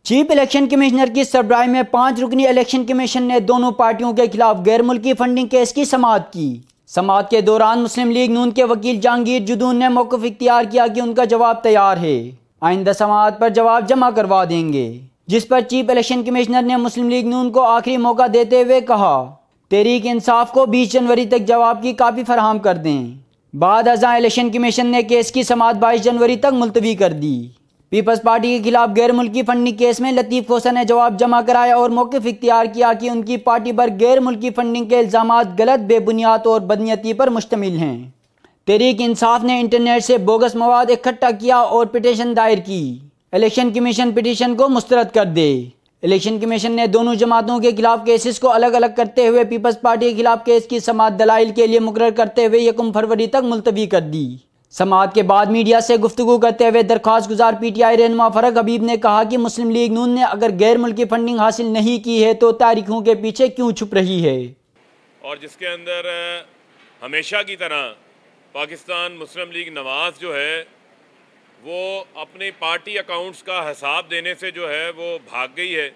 Chief election commissioner की सरबराही में 5 रुकनी election commission ने दोनों पार्टियों के खिलाफ गैर मुल्की फंडिंग केस की समाअत की। समाअत के दौरान मुस्लिम लीग नून के वकील जहांगीर जुदून ने मौक़िफ़ इख्तियार किया कि उनका जवाब तैयार है, आइंदा समाअत पर जवाब जमा करवा देंगे। जिस पर चीफ इलेक्शन कमिश्नर ने मुस्लिम लीग नून को आखिरी मौका देते हुए कहा, तहरीक इंसाफ को 20 जनवरी तक जवाब की कापी फराहम कर दें। बाद अज़ां इलेक्शन कमीशन ने केस की समाअत 22 जनवरी तक मुलतवी कर दी। पीपल्स पार्टी के खिलाफ गैर मुल्की फंडिंग केस में लतीफ़ खोसा ने जवाब जमा कराया और मौक़िफ़ इख्तियार किया कि उनकी पार्टी पर गैर मुल्की फंडिंग के इल्ज़ामात गलत, बेबुनियाद और बदनीयती पर मुश्तमिल हैं। तहरीक इंसाफ ने इंटरनेट से बोगस मवाद इकट्ठा किया और पिटीशन दायर की। इलेक्शन कमीशन पिटीशन को मुस्तरद कर दे। इलेक्शन कमीशन ने दोनों जमातों के खिलाफ केसेस को अलग अलग करते हुए पीपल्स पार्टी के खिलाफ केस की समाअत दलाइल के लिए मुकर्रर करते हुए 1 फरवरी तक मुलतवी कर दी। समाअत के बाद मीडिया से गुफ्तगू करते हुए दरख्वास्त गुजार PTI रहनुमा फरक हबीब ने कहा कि मुस्लिम लीग नून ने अगर गैर मुल्की फंडिंग हासिल नहीं की है तो तारीखों के पीछे क्यों छुप रही है। और जिसके अंदर हमेशा की तरह पाकिस्तान मुस्लिम लीग नवाज़ जो है वो अपने पार्टी अकाउंट्स का हिसाब देने से जो है वो भाग गई है,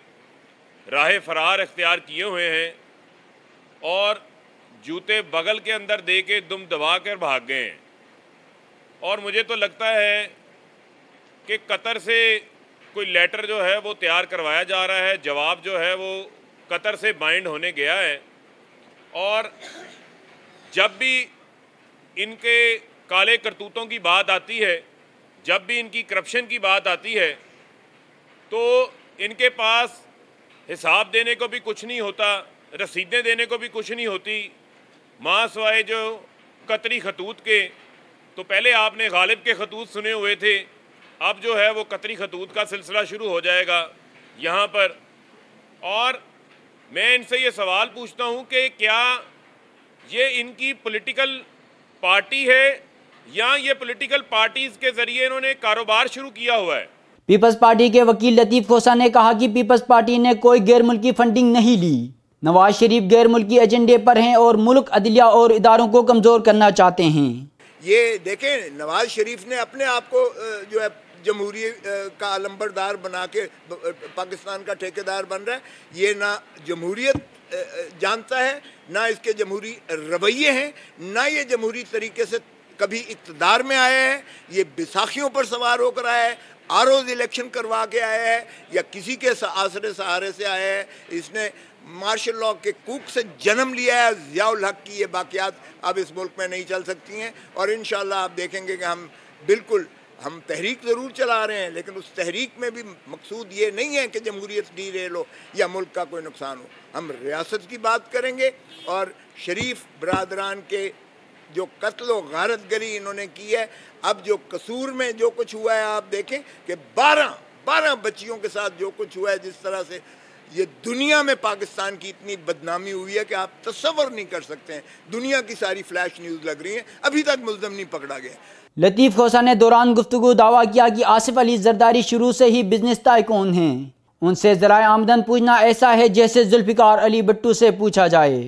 राह फरार इख्तियार किए हुए हैं और जूते बगल के अंदर दे के दुम दबा कर भाग गए हैं। और मुझे तो लगता है कि कतर से कोई लेटर जो है वो तैयार करवाया जा रहा है, जवाब जो है वो कतर से बाइंड होने गया है। और जब भी इनके काले करतूतों की बात आती है, जब भी इनकी करप्शन की बात आती है, तो इनके पास हिसाब देने को भी कुछ नहीं होता, रसीदें देने को भी कुछ नहीं होती, माँ सवाए जो कतरी खतूत के। तो पहले आपने गालिब के खतूत सुने हुए थे, अब जो है वो कतरी खतूत का सिलसिला शुरू हो जाएगा यहाँ पर। और मैं इनसे ये सवाल पूछता हूँ कि क्या ये इनकी पॉलिटिकल पार्टी है या ये पॉलिटिकल पार्टीज के जरिए इन्होंने कारोबार शुरू किया हुआ है। पीपल्स पार्टी के वकील लतीफ़ खोसा ने कहा कि पीपल्स पार्टी ने कोई गैर मुल्की फंडिंग नहीं ली। नवाज शरीफ गैर मुल्की एजेंडे पर हैं और मुल्क, अदलिया और इदारों को कमज़ोर करना चाहते हैं। ये देखें, नवाज शरीफ ने अपने आप को जो है जमहूरियत का अलंबरदार बना के पाकिस्तान का ठेकेदार बन रहा है। ये ना जमहूरियत जानता है, ना इसके जमहूरी रवैये हैं, ना ये जमहूरी तरीके से कभी इक़्तिदार में आया है। ये बैसाखियों पर सवार होकर आया है, आरोज़ इलेक्शन करवा के आया है या किसी के आसरे सहारे से आया है। इसने मार्शल लॉ के कूक से जन्म लिया है। ज़ियाउल हक की ये बाक़ियात अब इस मुल्क में नहीं चल सकती हैं। और इंशाअल्लाह आप देखेंगे कि हम तहरीक ज़रूर चला रहे हैं, लेकिन उस तहरीक में भी मकसूद ये नहीं है कि जमहूरियत डीरेल हो या मुल्क का कोई नुकसान हो। हम रियासत की बात करेंगे और शरीफ बरादरान के जो कत्ल व गारतगरी इन्होंने की है, अब जो कसूर में जो कुछ हुआ है, आप देखें कि 12 बच्चियों के साथ जो कुछ हुआ है, जिस तरह से ये दुनिया में पाकिस्तान की इतनी बदनामी हुई है कि आप तसव्वुर नहीं कर सकते हैं। दुनिया की सारी फ्लैश न्यूज़ लग रही हैं, अभी तक मुल्ज़म नहीं पकड़ा गया। लतीफ़ खोसा ने दौरान गुफ्तगू दावा किया कि आसिफ अली जरदारी शुरू से ही बिजनेस टाइकून हैं। उनसे ज़राए आमदन पूछना ऐसा है जैसे जुल्फ़िकार अली भुट्टो से पूछा जाए।